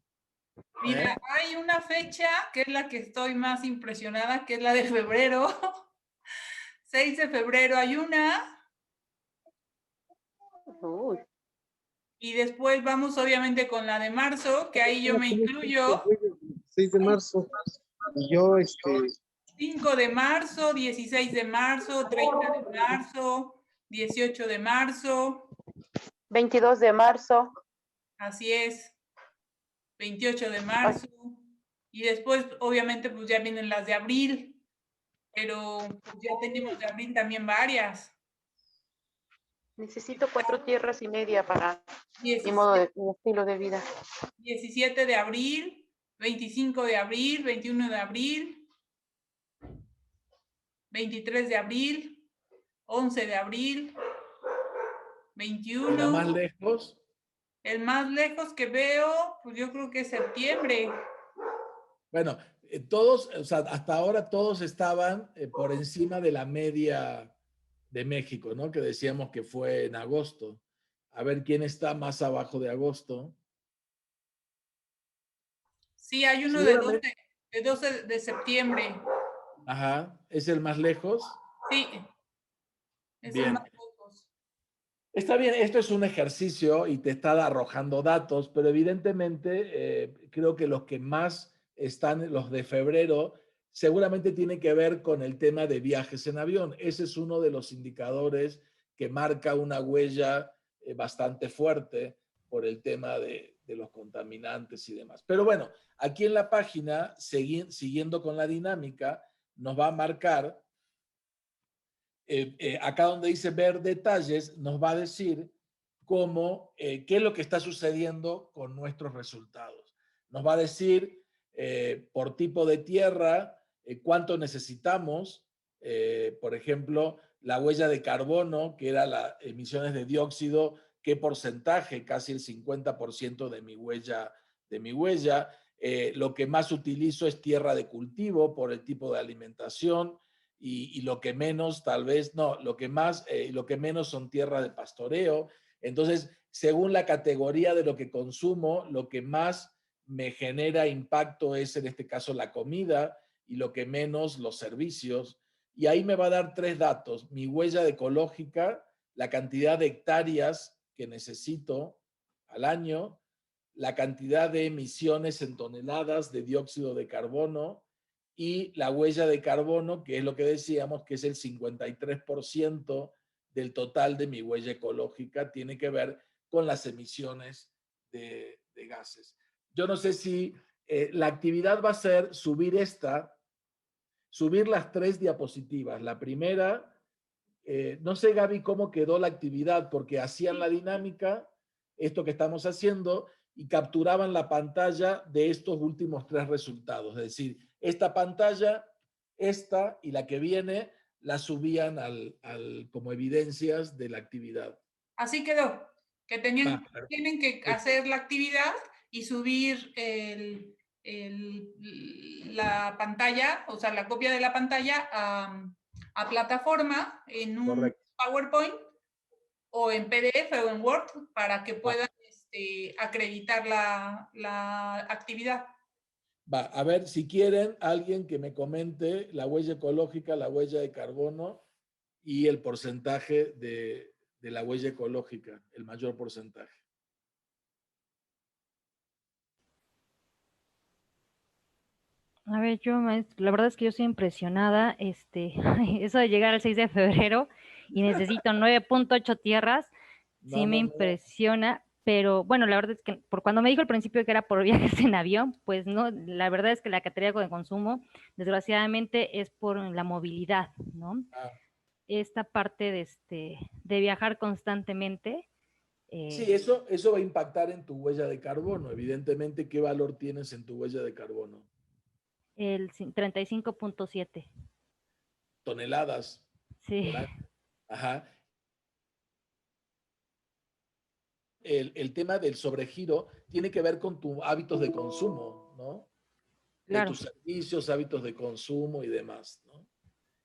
Mira, ¿Eh? hay una fecha que es la que estoy más impresionada, que es la de febrero. 6 de febrero hay una. Uy, Y después vamos obviamente con la de marzo, que ahí yo me incluyo. 6 de marzo. Y yo, 5 de marzo, 16 de marzo, 30 de marzo, 18 de marzo. 22 de marzo. Así es. 28 de marzo. Y después, obviamente, pues ya vienen las de abril. Pero pues, ya tenemos de abril también varias. Necesito 4 tierras y media para mi 17, mi estilo de vida. 17 de abril, 25 de abril, 21 de abril, 23 de abril, 11 de abril, ¿Y la 21. más lejos? El más lejos que veo, pues yo creo que es septiembre. Bueno, todos, o sea, hasta ahora todos estaban por encima de la media de México, ¿no? Que decíamos que fue en agosto. A ver quién está más abajo de agosto. Sí, hay uno Seguramente. de 12 de septiembre. Ajá, ¿es el más lejos? Sí, es el Bien. más lejos. Está bien, esto es un ejercicio y te está arrojando datos, pero evidentemente creo que los que más están, los de febrero, seguramente tienen que ver con el tema de viajes en avión. Ese es uno de los indicadores que marca una huella bastante fuerte por el tema de los contaminantes y demás. Pero bueno, aquí en la página, siguiendo con la dinámica, nos va a marcar acá donde dice ver detalles, nos va a decir cómo, qué es lo que está sucediendo con nuestros resultados. Nos va a decir por tipo de tierra cuánto necesitamos, por ejemplo, la huella de carbono, que era las emisiones de dióxido, qué porcentaje, casi el 50% de mi huella. Lo que más utilizo es tierra de cultivo por el tipo de alimentación. Y lo que menos, tal vez, no, lo que más, lo que menos son tierras de pastoreo. Entonces, según la categoría de lo que consumo, lo que más me genera impacto es, en este caso, la comida y lo que menos, los servicios. Y ahí me va a dar 3 datos: mi huella ecológica, la cantidad de hectáreas que necesito al año, la cantidad de emisiones en toneladas de dióxido de carbono, y la huella de carbono, que es lo que decíamos, que es el 53% del total de mi huella ecológica, tiene que ver con las emisiones de gases. Yo no sé si la actividad va a ser subir las 3 diapositivas. La primera, no sé, Gaby, cómo quedó la actividad, porque hacían la dinámica esto que estamos haciendo y capturaban la pantalla de estos últimos 3 resultados. Es decir, esta pantalla, esta y la que viene, la subían como evidencias de la actividad. Así quedó, que tienen que hacer la actividad y subir la pantalla, o sea, la copia de la pantalla a plataforma en un PowerPoint o en PDF o en Word para que puedan acreditar la actividad. A ver, si quieren, alguien que me comente la huella ecológica, la huella de carbono y el porcentaje de la huella ecológica, el mayor porcentaje. A ver, la verdad es que yo estoy impresionada, eso de llegar al 6 de febrero y necesito 9.8 tierras, sí me impresiona, pero bueno, la verdad es que por cuando me dijo al principio que era por viajes en avión, pues no, la verdad es que la categoría de consumo, desgraciadamente, es por la movilidad, ¿no? Esta parte de viajar constantemente. Sí, eso va a impactar en tu huella de carbono, evidentemente. ¿Qué valor tienes en tu huella de carbono? El 35.7. Toneladas. Sí. Ajá. El tema del sobregiro tiene que ver con tus hábitos de consumo, ¿no? Claro. De tus servicios, hábitos de consumo y demás, ¿no?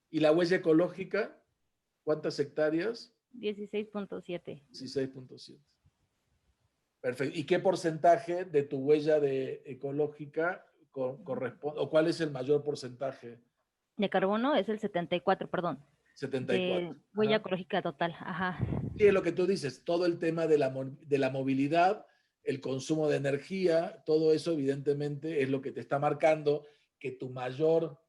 ¿Y la huella ecológica? ¿Cuántas hectáreas? 16.7. 16.7. Perfecto. ¿Y qué porcentaje de tu huella ecológica corresponde, o cuál es el mayor porcentaje? De carbono es el 74, perdón. 74. De huella ecológica total, ajá. Sí, es lo que tú dices, todo el tema de la movilidad, el consumo de energía, todo eso evidentemente es lo que te está marcando que tu mayor,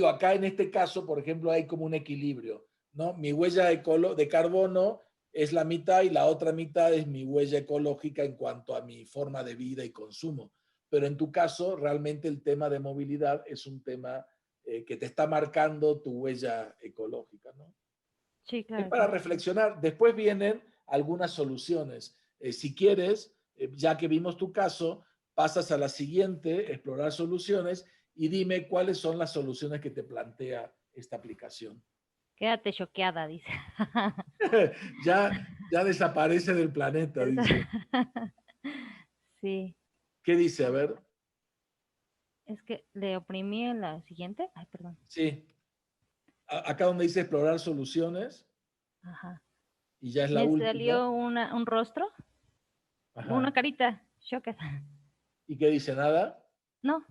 acá en este caso, por ejemplo, hay como un equilibrio, ¿no? Mi huella de carbono es la mitad y la otra mitad es mi huella ecológica en cuanto a mi forma de vida y consumo. Pero en tu caso, realmente el tema de movilidad es un tema que te está marcando tu huella ecológica, ¿no? Sí, claro. Es para reflexionar. Después vienen algunas soluciones. Si quieres, ya que vimos tu caso, pasas a la siguiente, explorar soluciones, y dime cuáles son las soluciones que te plantea esta aplicación. Quédate choqueada, dice. ya desaparece del planeta, dice. Sí. ¿Qué dice? A ver. Es que le oprimí en la siguiente. Ay, perdón. Sí. Acá donde dice explorar soluciones. Ajá. Y ya es la última. última. Me salió un rostro. Ajá. Una carita. Choqueada. ¿Y qué dice? ¿Nada? No.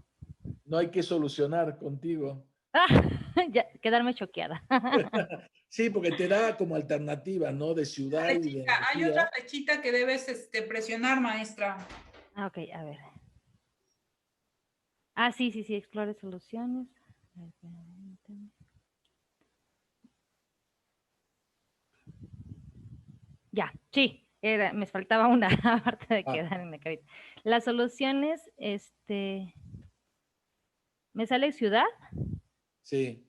No hay que solucionar contigo. Ya, quedarme choqueada. Sí, porque te da como alternativa, ¿no? De ciudad y de energía. Hay otra flechita que debes presionar, maestra. Ok, a ver. Sí, explore soluciones. Ya, sí, me faltaba una, aparte de quedar en la carita. Las soluciones, ¿me sale ciudad? Sí.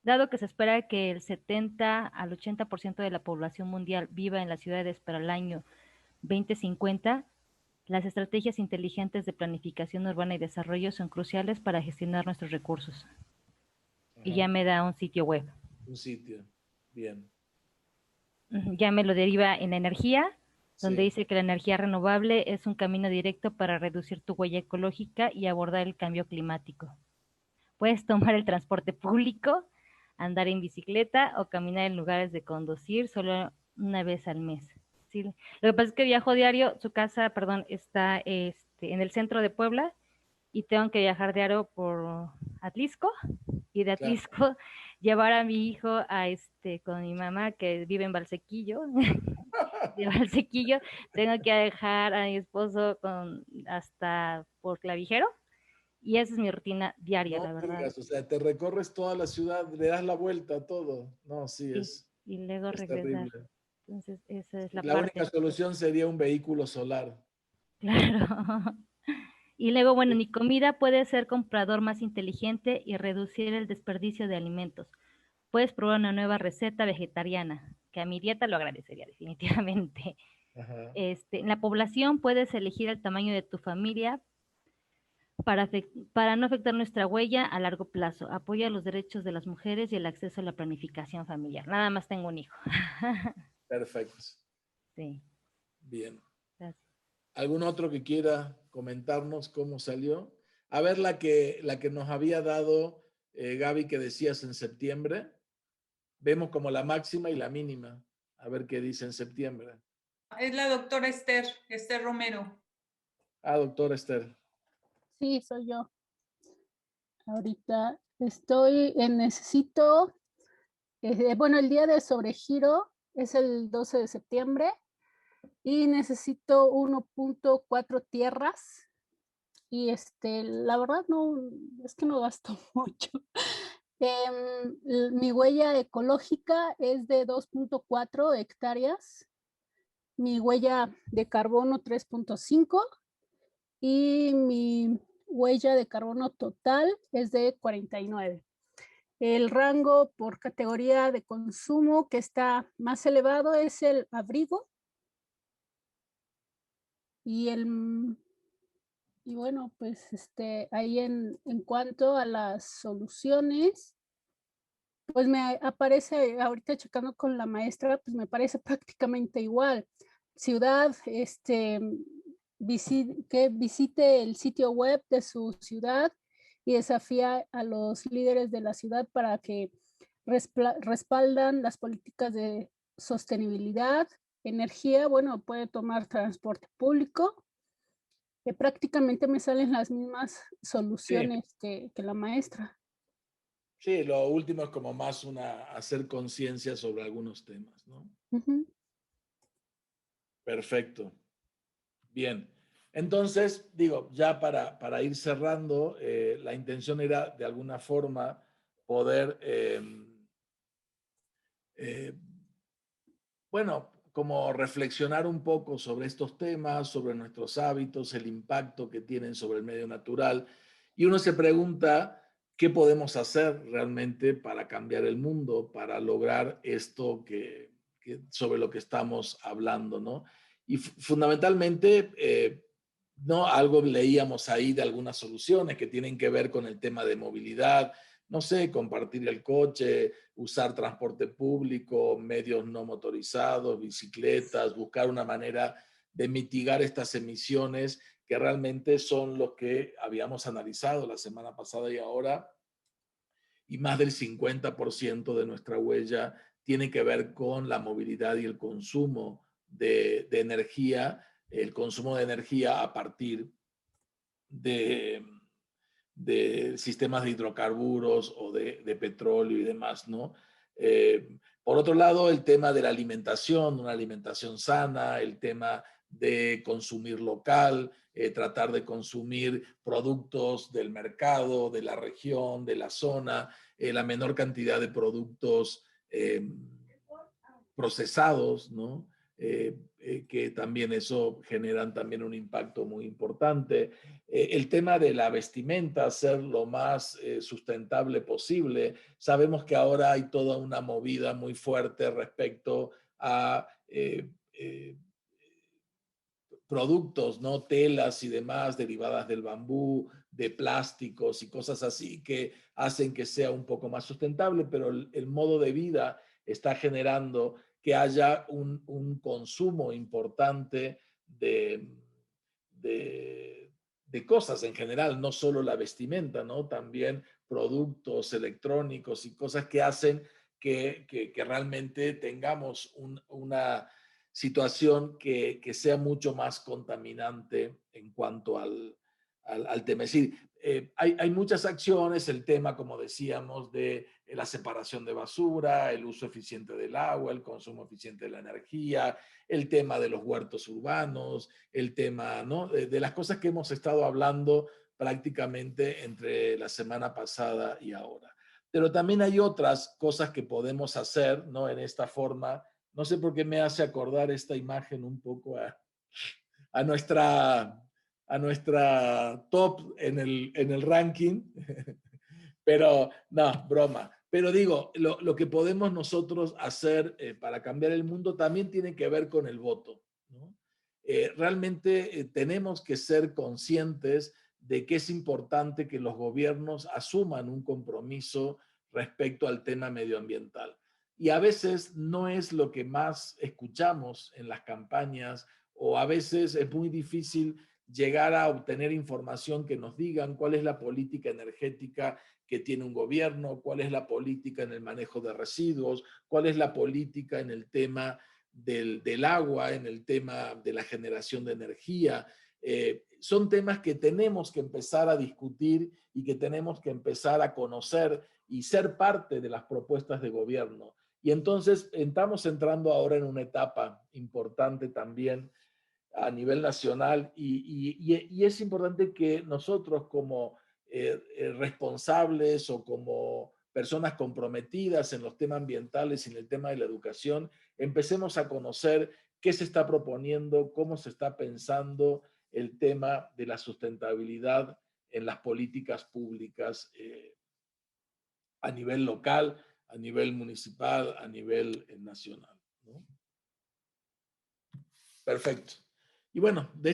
Dado que se espera que el 70 al 80% de la población mundial viva en las ciudades para el año 2050, las estrategias inteligentes de planificación urbana y desarrollo son cruciales para gestionar nuestros recursos. Ajá. Y ya me da un sitio web. Un sitio, bien. Ya me lo deriva en energía, donde dice que la energía renovable es un camino directo para reducir tu huella ecológica y abordar el cambio climático. Puedes tomar el transporte público, andar en bicicleta o caminar en lugares de conducir solo una vez al mes. ¿Sí? Lo que pasa es que viajo diario, su casa, está en el centro de Puebla y tengo que viajar diario por Atlisco y de Atlisco llevar a mi hijo con mi mamá que vive en Valsequillo. De Valsequillo tengo que dejar a mi esposo hasta por Clavijero. Y esa es mi rutina diaria, la verdad. Digas, o sea, te recorres toda la ciudad, le das la vuelta a todo. No, sí, es. Y luego regresar. Terrible. Entonces, esa es la parte. La única solución sería un vehículo solar. Claro. Y luego, bueno, mi comida puede ser comprador más inteligente y reducir el desperdicio de alimentos. Puedes probar una nueva receta vegetariana, que a mi dieta lo agradecería definitivamente. Ajá. En la población puedes elegir el tamaño de tu familia para no afectar nuestra huella a largo plazo. Apoya los derechos de las mujeres y el acceso a la planificación familiar. Nada más tengo un hijo. Perfecto. Sí. Bien. Gracias. ¿Algún otro que quiera comentarnos cómo salió? A ver la que nos había dado Gaby, que decías en septiembre. Vemos como la máxima y la mínima. A ver qué dice en septiembre. Es la doctora Esther Romero. Ah, doctora Esther. Sí, soy yo. Ahorita necesito, bueno, el día de sobregiro es el 12 de septiembre y necesito 1.4 tierras y la verdad no, es que no gasto mucho. Mi huella ecológica es de 2.4 hectáreas, mi huella de carbono 3.5 y mi huella de carbono total es de 49. El rango por categoría de consumo que está más elevado es el abrigo y bueno, pues ahí en cuanto a las soluciones, pues me aparece ahorita checando con la maestra, pues me parece prácticamente igual. Ciudad, que visite el sitio web de su ciudad y desafía a los líderes de la ciudad para que respaldan las políticas de sostenibilidad, energía, bueno, puede tomar transporte público, que prácticamente me salen las mismas soluciones que la maestra. Sí, lo último es como más hacer conciencia sobre algunos temas, ¿no? Uh-huh. Perfecto. Bien. Entonces, digo, ya para ir cerrando, la intención era de alguna forma poder, bueno, como reflexionar un poco sobre estos temas, sobre nuestros hábitos, el impacto que tienen sobre el medio natural. Y uno se pregunta, ¿qué podemos hacer realmente para cambiar el mundo, para lograr esto sobre lo que estamos hablando, ¿no? Y fundamentalmente, ¿no? Algo leíamos ahí de algunas soluciones que tienen que ver con el tema de movilidad, no sé, compartir el coche, usar transporte público, medios no motorizados, bicicletas, buscar una manera de mitigar estas emisiones que realmente son los que habíamos analizado la semana pasada y ahora, y más del 50% de nuestra huella tiene que ver con la movilidad y el consumo de energía, el consumo de energía a partir de sistemas de hidrocarburos o de petróleo y demás, ¿no? Por otro lado, el tema de la alimentación, una alimentación sana, el tema de consumir local, tratar de consumir productos del mercado, de la región, de la zona, la menor cantidad de productos procesados, ¿no? Que también eso generan también un impacto muy importante. El tema de la vestimenta, ser lo más sustentable posible. Sabemos que ahora hay toda una movida muy fuerte respecto a productos, ¿no? Telas y demás derivadas del bambú, de plásticos y cosas así que hacen que sea un poco más sustentable, pero el modo de vida está generando que haya un consumo importante de cosas en general, no solo la vestimenta, ¿no? También productos electrónicos y cosas que hacen que realmente tengamos una situación que sea mucho más contaminante en cuanto al tema. Es decir, hay muchas acciones, el tema, como decíamos, de la separación de basura, el uso eficiente del agua, el consumo eficiente de la energía, el tema de los huertos urbanos, el tema, ¿no? de las cosas que hemos estado hablando prácticamente entre la semana pasada y ahora. Pero también hay otras cosas que podemos hacer, ¿no? En esta forma. No sé por qué me hace acordar esta imagen un poco a nuestra top en el ranking, pero no, broma. Pero digo, lo que podemos nosotros hacer para cambiar el mundo también tiene que ver con el voto, ¿no? realmente tenemos que ser conscientes de que es importante que los gobiernos asuman un compromiso respecto al tema medioambiental. Y a veces no es lo que más escuchamos en las campañas, o a veces es muy difícil llegar a obtener información que nos digan cuál es la política energética que tiene un gobierno, cuál es la política en el manejo de residuos, cuál es la política en el tema del agua, en el tema de la generación de energía. Son temas que tenemos que empezar a discutir y que tenemos que empezar a conocer y ser parte de las propuestas de gobierno. Y entonces estamos entrando ahora en una etapa importante también a nivel nacional y es importante que nosotros como responsables o como personas comprometidas en los temas ambientales y en el tema de la educación, empecemos a conocer qué se está proponiendo, cómo se está pensando el tema de la sustentabilidad en las políticas públicas a nivel local, a nivel municipal, a nivel nacional, ¿no? Perfecto. Y bueno, de